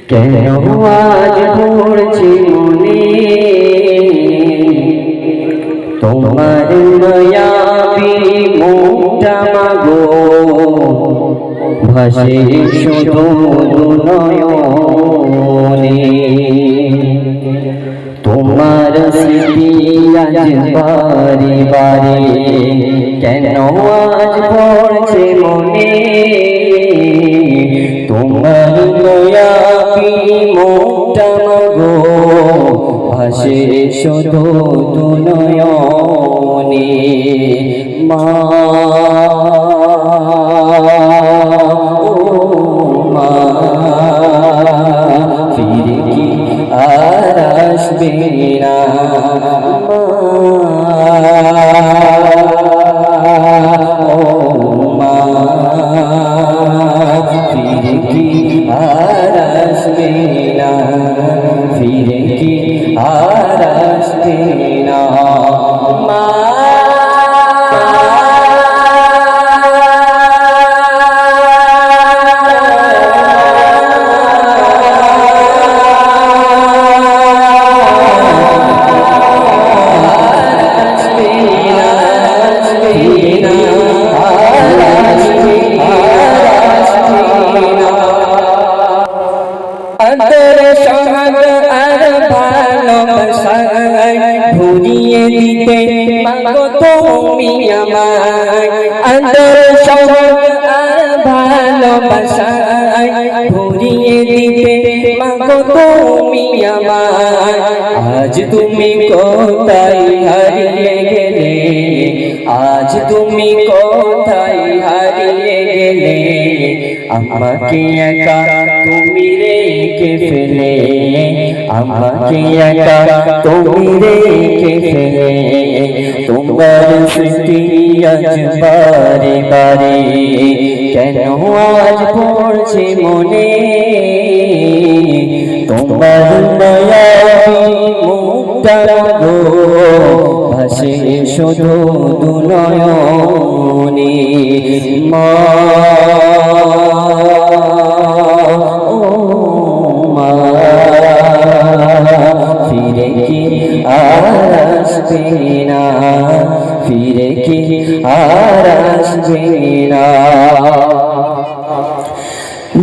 কেন আজ পড়ছে মনে তোমার মায়াবী মুখটা মাগো, ভাসে শুধু নয়নে। তোমার স্মৃতি আজ বারে বারে কেন আজ পড়ছে মনে, তোমার মায়াবী মুখটা মাগো, ভাসে শুধু নয়নে। মা ফিরে কি আর আসবে না, মা ফিরে কি আর আসবে না, ফিরে কি আর আসবে না। মা আদর সোহাগ আর ভালোবাসায় ভরিয়ে দিতে মাগো তুমি আমায়, আদর সোহাগ আর ভালোবাসায় ভরিয়ে দিতে মাগো তুমি আমায়। আজ তুমি কোথায় হারিয়ে গেলে, আজ তুমি কোথায় হারিয়ে গেলে, আমাকে একা তুমি রেখে ফেলে, আমাকে একা তুমি রেখে ফেলে। তোমার স্মৃতি আজ বারে বারে কেন আজ পড়ছে মনে, তোমার মায়াবী মুখটা মাগো, ভাসে শুধু নয়নে। মা ফিরে কি আর আসবে না, ফিরে কি আর আসবে না।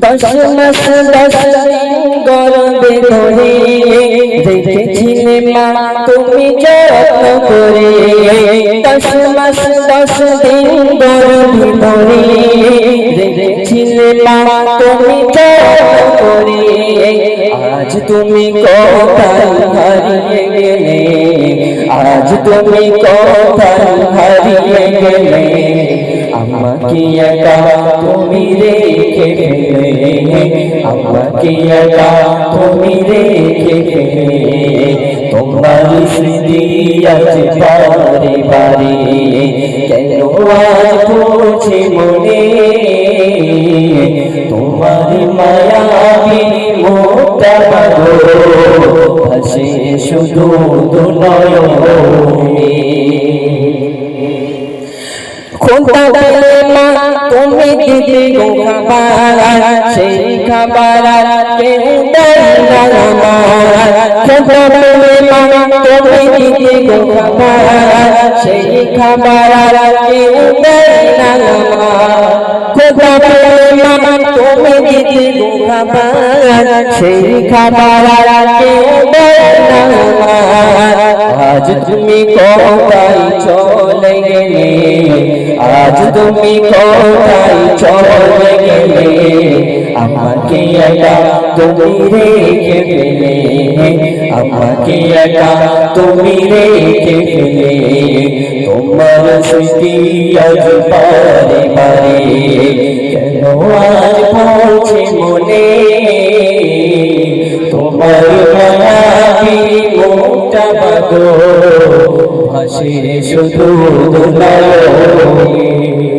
10 মাস 10 দিন গর্ভে ধরে রেখেছিলে মা তুমি যত্ন করে, 10 মাস 10 দিন গর্ভে ধরে রেখেছিলে মা তুমি যত্ন করে। আজ তুমি কোথায় হারিয়ে গেলে, আজ তুমি কোথায় হারিয়ে গেলে, আমাকে একা তুমি রেখে ফেলে, আমাকে একা তুমি রেখে ফেলে। তোমার স্মৃতি আজ বারে বারে কেন আজ পড়ছে মনে, তোমার মায়াবী মুখটা মাগো, ভাসে শুধু নয়নে। খোদা বলে মা তুমি দিতে গো খাবার, সেই খাবার কেউ দেয় না আমার। খোদা বলে মা তুমি দিতে গো খাবার, সেই খাবার কেউ দেয় না আমার। খোদা বলে মা তুমি দিতে গো খাবার, সেই খাবার কেউ দেয় না আমার। আজ তুমি কোথায় চলে গেলে, আজ তুমি কোথায় চলে গেলে, আমাকে একা তুমি রেখে ফেলে, আমাকে একা তুমি রেখে ফেলে। তোমার স্মৃতি আজ বারে বারে কেন আজ পড়ছে মনে, তোমার মায়াবী মুখটা মাগো, ভাসে শুধু নয়নে।